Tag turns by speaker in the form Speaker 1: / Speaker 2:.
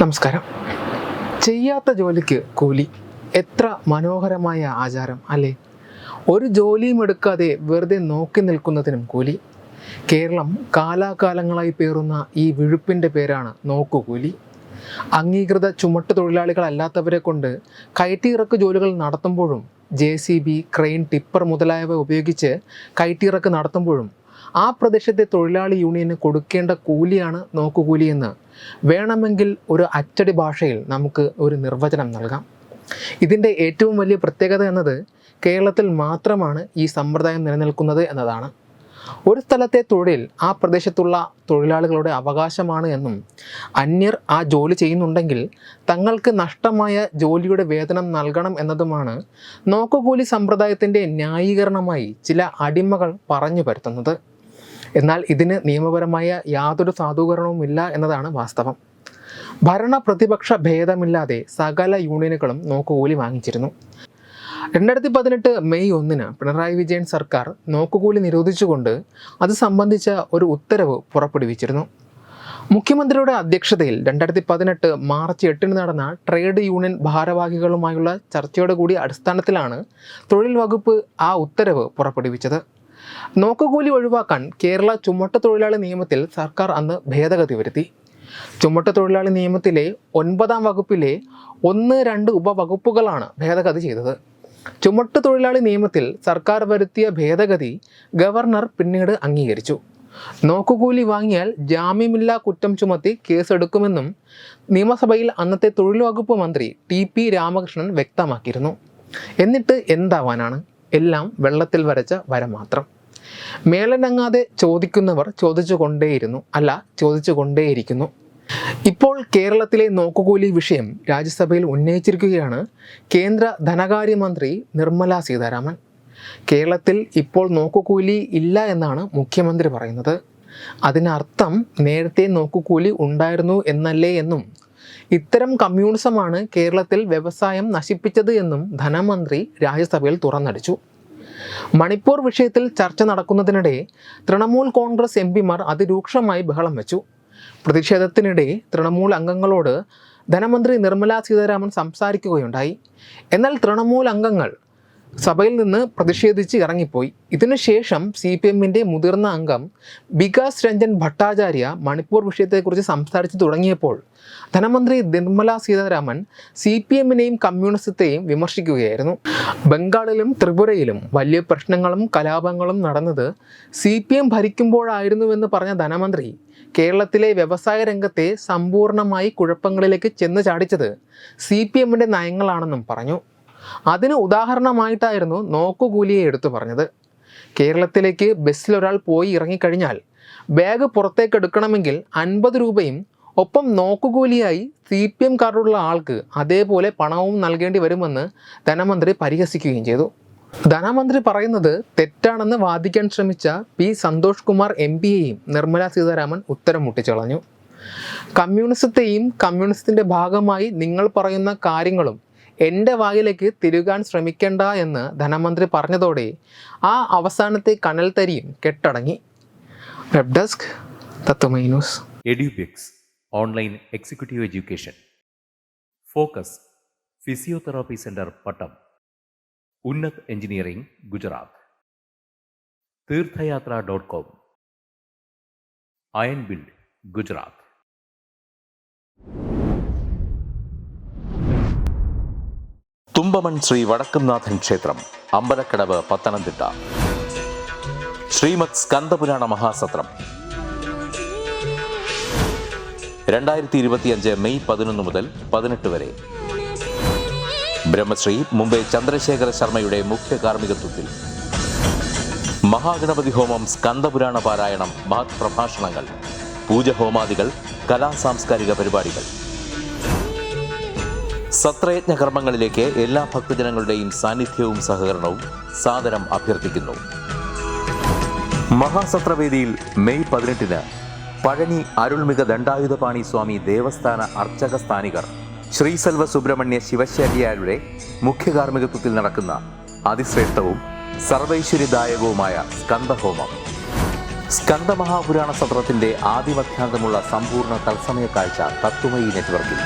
Speaker 1: നമസ്കാരം. ചെയ്യാത്ത ജോലിക്ക് കൂലി. എത്ര മനോഹരമായ ആചാരം അല്ലേ? ഒരു ജോലിയും എടുക്കാതെ വെറുതെ നോക്കി നിൽക്കുന്നതിനും കൂലി. കേരളം കാലാകാലങ്ങളായി പേറുന്ന ഈ വിഴുപ്പിൻ്റെ പേരാണ് നോക്കുകൂലി. അംഗീകൃത ചുമട്ട് തൊഴിലാളികളല്ലാത്തവരെ കൊണ്ട് കയറ്റിയിറക്ക് ജോലികൾ നടത്തുമ്പോഴും JCB, ക്രെയിൻ, ടിപ്പർ മുതലായവ ഉപയോഗിച്ച് കയറ്റിയിറക്ക് നടത്തുമ്പോഴും ആ പ്രദേശത്തെ തൊഴിലാളി യൂണിയന് കൊടുക്കേണ്ട കൂലിയാണ് നോക്കുകൂലിയെന്ന് വേണമെങ്കിൽ ഒരു അച്ചടി ഭാഷയിൽ നമുക്ക് ഒരു നിർവചനം നൽകാം. ഇതിൻ്റെ ഏറ്റവും വലിയ പ്രത്യേകത എന്നത് കേരളത്തിൽ മാത്രമാണ് ഈ സമ്പ്രദായം നിലനിൽക്കുന്നത് എന്നതാണ്. ഒരു സ്ഥലത്തെ തൊഴിൽ ആ പ്രദേശത്തുള്ള തൊഴിലാളികളുടെ അവകാശമാണ് എന്നും അന്യർ ആ ജോലി ചെയ്യുന്നുണ്ടെങ്കിൽ തങ്ങൾക്ക് നഷ്ടമായ ജോലിയുടെ വേതനം നൽകണം എന്നതുമാണ് നോക്കുകൂലി സമ്പ്രദായത്തിൻ്റെ ന്യായീകരണമായി ചില അടിമകൾ പറഞ്ഞു വരുത്തുന്നത്. എന്നാൽ ഇതിന് നിയമപരമായ യാതൊരു സാധൂകരണവുമില്ല എന്നതാണ് വാസ്തവം. ഭരണ പ്രതിപക്ഷ ഭേദമില്ലാതെ സകല യൂണിയനുകളും നോക്കുകൂലി വാങ്ങിച്ചിരുന്നു. 2018 മെയ് 1 പിണറായി വിജയൻ സർക്കാർ നോക്കുകൂലി നിരോധിച്ചുകൊണ്ട് അത് സംബന്ധിച്ച ഒരു ഉത്തരവ് പുറപ്പെടുവിച്ചിരുന്നു. മുഖ്യമന്ത്രിയുടെ അധ്യക്ഷതയിൽ 2018 മാർച്ച് 8 നടന്ന ട്രേഡ് യൂണിയൻ ഭാരവാഹികളുമായുള്ള ചർച്ചയുടെ കൂടി അടിസ്ഥാനത്തിലാണ് തൊഴിൽ വകുപ്പ് ആ ഉത്തരവ് പുറപ്പെടുവിച്ചത്. നോക്കുകൂലി ഒഴിവാക്കാൻ കേരള ചുമട്ട് തൊഴിലാളി നിയമത്തിൽ സർക്കാർ അന്ന് ഭേദഗതി വരുത്തി. ചുമട്ട് തൊഴിലാളി നിയമത്തിലെ 9-ാം വകുപ്പിലെ 1-2 ഉപവകുപ്പുകളാണ് ഭേദഗതി ചെയ്തത്. ചുമട്ട് തൊഴിലാളി നിയമത്തിൽ സർക്കാർ വരുത്തിയ ഭേദഗതി ഗവർണർ പിന്നീട് അംഗീകരിച്ചു. നോക്കുകൂലി വാങ്ങിയാൽ ജാമ്യമില്ലാ കുറ്റം ചുമത്തി കേസെടുക്കുമെന്നും നിയമസഭയിൽ അന്നത്തെ തൊഴിൽ വകുപ്പ് മന്ത്രി TP രാമകൃഷ്ണൻ വ്യക്തമാക്കിയിരുന്നു. എന്നിട്ട് എന്താവാനാണ്? എല്ലാം വെള്ളത്തിൽ വരച്ച വര മാത്രം. മേലനങ്ങാതെ ചോദിക്കുന്നവർ ചോദിച്ചുകൊണ്ടേയിരിക്കുന്നു. ഇപ്പോൾ കേരളത്തിലെ നോക്കുകൂലി വിഷയം രാജ്യസഭയിൽ ഉന്നയിച്ചിരിക്കുകയാണ് കേന്ദ്ര ധനകാര്യമന്ത്രി നിർമ്മല സീതാരാമൻ. കേരളത്തിൽ ഇപ്പോൾ നോക്കുകൂലി ഇല്ല എന്നാണ് മുഖ്യമന്ത്രി പറയുന്നത്. അതിനർത്ഥം നേരത്തെ നോക്കുകൂലി ഉണ്ടായിരുന്നു എന്നല്ലേ എന്നും ഇത്തരം കമ്മ്യൂണിസമാണ് കേരളത്തിൽ വ്യവസായം നശിപ്പിച്ചത് എന്നും ധനമന്ത്രി രാജ്യസഭയിൽ തുറന്നടിച്ചു. മണിപ്പൂർ വിഷയത്തിൽ ചർച്ച നടക്കുന്നതിനിടെ തൃണമൂൽ കോൺഗ്രസ് MPമാർ അതിരൂക്ഷമായി ബഹളം വെച്ചു. പ്രതിഷേധത്തിനിടെ തൃണമൂൽ അംഗങ്ങളോട് ധനമന്ത്രി നിർമ്മല സീതാരാമൻ സംസാരിക്കുകയുണ്ടായി. എന്നാൽ തൃണമൂൽ അംഗങ്ങൾ സഭയിൽ നിന്ന് പ്രതിഷേധിച്ച് ഇറങ്ങിപ്പോയി. ഇതിനുശേഷം CPMൻ്റെ മുതിർന്ന അംഗം വികാസ് രഞ്ജൻ ഭട്ടാചാര്യ മണിപ്പൂർ വിഷയത്തെക്കുറിച്ച് സംസാരിച്ചു തുടങ്ങിയപ്പോൾ ധനമന്ത്രി നിർമ്മല സീതാരാമൻ CPMനെയും കമ്മ്യൂണിസത്തെയും വിമർശിക്കുകയായിരുന്നു. ബംഗാളിലും ത്രിപുരയിലും വലിയ പ്രശ്നങ്ങളും കലാപങ്ങളും നടന്നത് CPM ഭരിക്കുമ്പോഴായിരുന്നുവെന്ന് പറഞ്ഞ ധനമന്ത്രി കേരളത്തിലെ വ്യവസായ രംഗത്തെ സമ്പൂർണ്ണമായി കുഴപ്പങ്ങളിലേക്ക് ചെന്ന് ചാടിച്ചത് CPMൻ്റെ നയങ്ങളാണെന്നും പറഞ്ഞു. അതിന് ഉദാഹരണമായിട്ടായിരുന്നു നോക്കുകൂലിയെ എടുത്തു പറഞ്ഞത്. കേരളത്തിലേക്ക് ബസ്സിൽ ഒരാൾ പോയി ഇറങ്ങിക്കഴിഞ്ഞാൽ ബാഗ് പുറത്തേക്ക് എടുക്കണമെങ്കിൽ 50 രൂപയും ഒപ്പം നോക്കുകൂലിയായി CPM കാർഡുള്ള ആൾക്ക് അതേപോലെ പണവും നൽകേണ്ടി വരുമെന്ന് ധനമന്ത്രി പരിഹസിക്കുകയും ചെയ്തു. ധനമന്ത്രി പറയുന്നത് തെറ്റാണെന്ന് വാദിക്കാൻ ശ്രമിച്ച P. സന്തോഷ് കുമാർ MPയെയും നിർമ്മല സീതാരാമൻ ഉത്തരം മുട്ടിച്ചളഞ്ഞു. കമ്മ്യൂണിസത്തെയും കമ്മ്യൂണിസത്തിൻ്റെ ഭാഗമായി നിങ്ങൾ പറയുന്ന കാര്യങ്ങളും എൻ്റെ വായിലേക്ക് തിരുകാൻ ശ്രമിക്കേണ്ട എന്ന് ധനമന്ത്രി പറഞ്ഞതോടെ ആ അവസാനത്തെ കനൽത്തരിയും കെട്ടടങ്ങി. Web desk Tatwamayi news.
Speaker 2: Edubix online executive education. Focus physiotherapy centre Pattom. Unnat engineering Gujarat. തീർത്ഥയാത്ര.com. Iron build Gujarat.
Speaker 3: തുമ്പമൺ ശ്രീ വടക്കുംനാഥൻ ക്ഷേത്രം, അമ്പലക്കടവ്, പത്തനംതിട്ട. ശ്രീമദ് സ്കന്ദപുരാണ മഹാസത്രം 2025 മെയ് 11 മുതൽ 18 വരെ. ബ്രഹ്മശ്രീ മുംബൈ ചന്ദ്രശേഖര ശർമ്മയുടെ മുഖ്യ കാർമ്മികത്വത്തിൽ മഹാഗണപതി ഹോമം, സ്കന്ദപുരാണ പാരായണം, മഹത് പ്രഭാഷണങ്ങൾ, പൂജഹോമാദികൾ, കലാസാംസ്കാരിക പരിപാടികൾ. സത്രയജ്ഞ കർമ്മങ്ങളിലേക്ക് എല്ലാ ഭക്തജനങ്ങളുടെയും സാന്നിധ്യവും സഹകരണവും സാദരം അഭ്യർത്ഥിക്കുന്നു. മഹാസത്രവേദിയിൽ മെയ് 18 പഴനി അരുൾമിക ദണ്ഡായുധപാണി സ്വാമി ദേവസ്ഥാന അർച്ചക സ്ഥാനികർ ശ്രീസെൽവ സുബ്രഹ്മണ്യ ശിവശാരിയാരുടെ മുഖ്യ കാർമ്മികത്വത്തിൽ നടക്കുന്ന അതിശ്രേഷ്ഠവും സർവൈശ്വര്യദായകവുമായ സ്കന്ദഹോമം സ്കന്ദമഹാപുരാണ സത്രത്തിന്റെ ആദിമധ്യാന്തമുള്ള സമ്പൂർണ്ണ തത്സമയ കാഴ്ച തത്വമയി നെറ്റ്വർക്കിൽ.